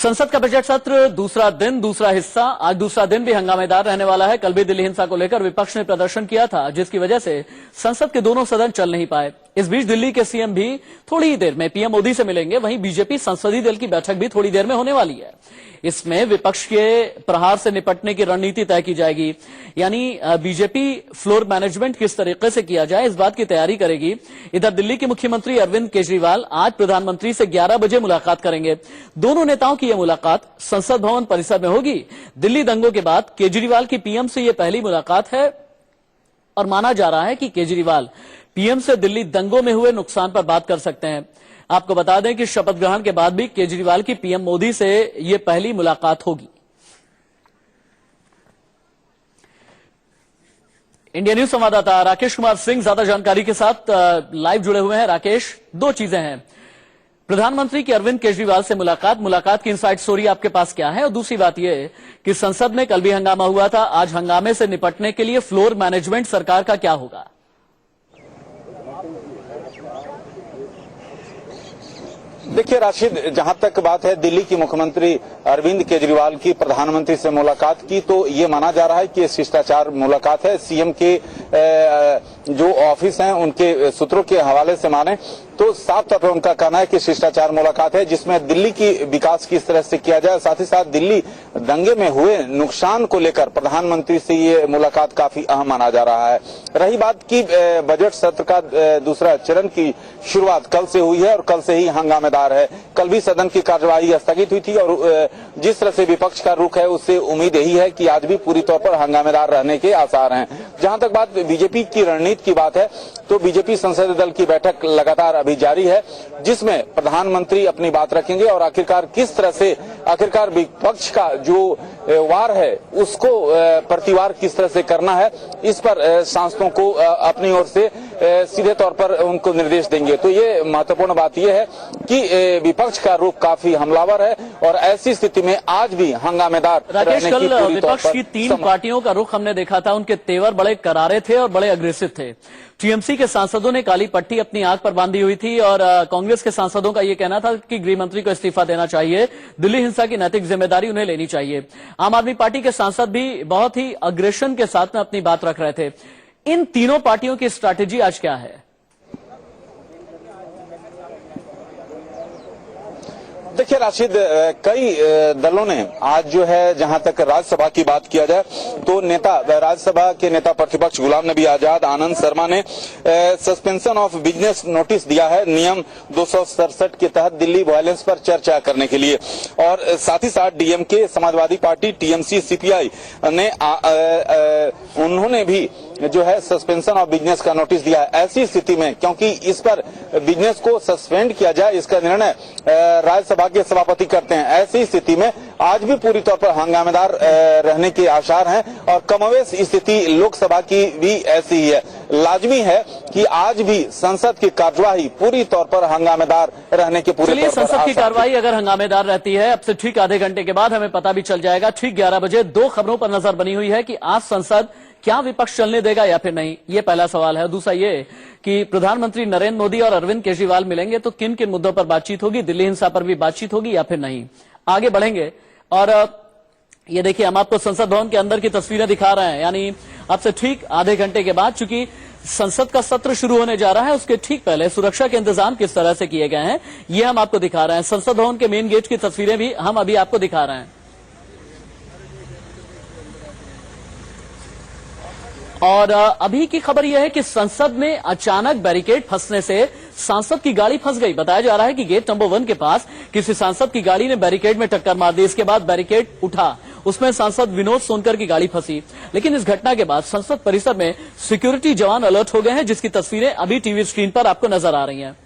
संसद का बजट सत्र दूसरा दिन दूसरा हिस्सा आज दूसरा दिन भी हंगामेदार रहने वाला है। कल भी दिल्ली हिंसा को लेकर विपक्ष ने प्रदर्शन किया था, जिसकी वजह से संसद के दोनों सदन चल नहीं पाए। इस बीच दिल्ली के सीएम भी थोड़ी ही देर में पीएम मोदी से मिलेंगे। वहीं बीजेपी संसदीय दल की बैठक भी थोड़ी देर में होने वाली है। इसमें विपक्ष के प्रहार से निपटने की रणनीति तय की जाएगी, यानी बीजेपी फ्लोर मैनेजमेंट किस तरीके से किया जाए, इस बात की तैयारी करेगी। इधर दिल्ली के मुख्यमंत्री अरविंद केजरीवाल आज प्रधानमंत्री से 11 बजे मुलाकात करेंगे। दोनों नेताओं की यह मुलाकात संसद भवन परिसर में होगी। दिल्ली दंगों के बाद केजरीवाल की पीएम से यह पहली मुलाकात है और माना जा रहा है कि केजरीवाल पीएम से दिल्ली दंगों में हुए नुकसान पर बात कर सकते हैं। आपको बता दें कि शपथ ग्रहण के बाद भी केजरीवाल की पीएम मोदी से यह पहली मुलाकात होगी। इंडिया न्यूज संवाददाता राकेश कुमार सिंह ज्यादा जानकारी के साथ लाइव जुड़े हुए हैं। राकेश, दो चीजें हैं, प्रधानमंत्री की अरविंद केजरीवाल से मुलाकात की इनसाइड स्टोरी आपके पास क्या है, और दूसरी बात यह कि संसद में कल भी हंगामा हुआ था, आज हंगामे से निपटने के लिए फ्लोर मैनेजमेंट सरकार का क्या होगा? देखिए राशिद, जहां तक बात है दिल्ली की मुख्यमंत्री अरविंद केजरीवाल की प्रधानमंत्री से मुलाकात की, तो ये माना जा रहा है कि शिष्टाचार मुलाकात है। सीएम के जो ऑफिस हैं उनके सूत्रों के हवाले से माने तो साफ तौर पर उनका कहना है कि शिष्टाचार मुलाकात है, जिसमें दिल्ली की विकास किस तरह से किया जाए, साथ ही साथ दिल्ली दंगे में हुए नुकसान को लेकर प्रधानमंत्री से ये मुलाकात काफी अहम माना जा रहा है। रही बात की बजट सत्र का दूसरा चरण की शुरुआत कल से हुई है और कल से ही हंगामेदार है। कल भी सदन की कार्यवाही स्थगित हुई थी और जिस तरह से विपक्ष का रुख है उससे उम्मीद यही है कि आज भी पूरी तौर पर हंगामेदार रहने के आसार हैं। जहां तक बात बीजेपी की रणनीति की बात है तो बीजेपी संसदीय दल की बैठक लगातार अभी जारी है, जिसमें प्रधानमंत्री अपनी बात रखेंगे और आखिरकार किस तरह से आखिरकार विपक्ष का जो वार है उसको प्रतिवार किस तरह से करना है, इस पर सांसदों को अपनी ओर से सीधे तौर पर उनको निर्देश देंगे। तो ये महत्वपूर्ण बात यह है कि विपक्ष का रुख काफी हमलावर है और ऐसी स्थिति में आज भी हंगामेदार राकेश, कल विपक्ष की तीन पार्टियों का रुख हमने देखा था, उनके तेवर बड़े करारे थे और बड़े अग्रेसिव थे। टीएमसी के सांसदों ने काली पट्टी अपनी आंख पर बांधी हुई थी और कांग्रेस के सांसदों का यह कहना था कि गृह मंत्री को इस्तीफा देना चाहिए, दिल्ली हिंसा की नैतिक जिम्मेदारी उन्हें लेनी चाहिए। आम आदमी पार्टी के सांसद भी बहुत ही अग्रेशन के साथ में अपनी बात रख रहे थे। इन तीनों पार्टियों की स्ट्रैटेजी आज क्या है? देखिए राशिद, कई दलों ने आज जो है, जहां तक राज्यसभा की बात किया जाए तो राज्यसभा के नेता प्रतिपक्ष गुलाम नबी आजाद, आनंद शर्मा ने सस्पेंशन ऑफ बिजनेस नोटिस दिया है नियम 267 के तहत दिल्ली वायलेंस पर चर्चा करने के लिए। और साथ ही साथ DMK, Samajwadi party, TMC, CPI ने उन्होंने भी जो है सस्पेंशन ऑफ बिजनेस का नोटिस दिया है। ऐसी स्थिति में क्योंकि इस पर बिजनेस को सस्पेंड किया जाए इसका निर्णय राज्यसभा के सभापति करते हैं, ऐसी स्थिति में आज भी पूरी तौर पर हंगामेदार रहने के आसार हैं और कमोवेश स्थिति लोकसभा की भी ऐसी ही है। लाजमी है कि आज भी संसद की कार्यवाही पूरी तौर पर हंगामेदार रहने के पूरे चलिए, संसद की कार्यवाही अगर हंगामेदार रहती है, अब से ठीक आधे घंटे के बाद हमें पता भी चल जाएगा। ठीक 11 बजे दो खबरों पर नजर बनी हुई है कि आज संसद क्या विपक्ष चलने देगा या फिर नहीं, ये पहला सवाल है। दूसरा ये कि प्रधानमंत्री नरेंद्र मोदी और अरविंद केजरीवाल मिलेंगे तो किन किन मुद्दों पर बातचीत होगी, दिल्ली हिंसा पर भी बातचीत होगी या फिर नहीं। आगे बढ़ेंगे और ये देखिए, हम आपको संसद भवन के अंदर की तस्वीरें दिखा रहे हैं, यानी अब से ठीक आधे घंटे के बाद, चूंकि संसद का सत्र शुरू होने जा रहा है, उसके ठीक पहले सुरक्षा के इंतजाम किस तरह से किए गए हैं ये हम आपको दिखा रहे हैं। संसद भवन के मेन गेट की तस्वीरें भी हम अभी आपको दिखा रहे हैं। और अभी की खबर यह है कि संसद में अचानक बैरिकेड फंसने से सांसद की गाड़ी फंस गई। बताया जा रहा है कि गेट नंबर 1 के पास किसी सांसद की गाड़ी ने बैरिकेड में टक्कर मार दी। इसके बाद बैरिकेड उठा, उसमें सांसद विनोद सोनकर की गाड़ी फंसी। लेकिन इस घटना के बाद संसद परिसर में सिक्योरिटी जवान अलर्ट हो गए हैं, जिसकी तस्वीरें अभी टीवी स्क्रीन पर आपको नजर आ रही हैं।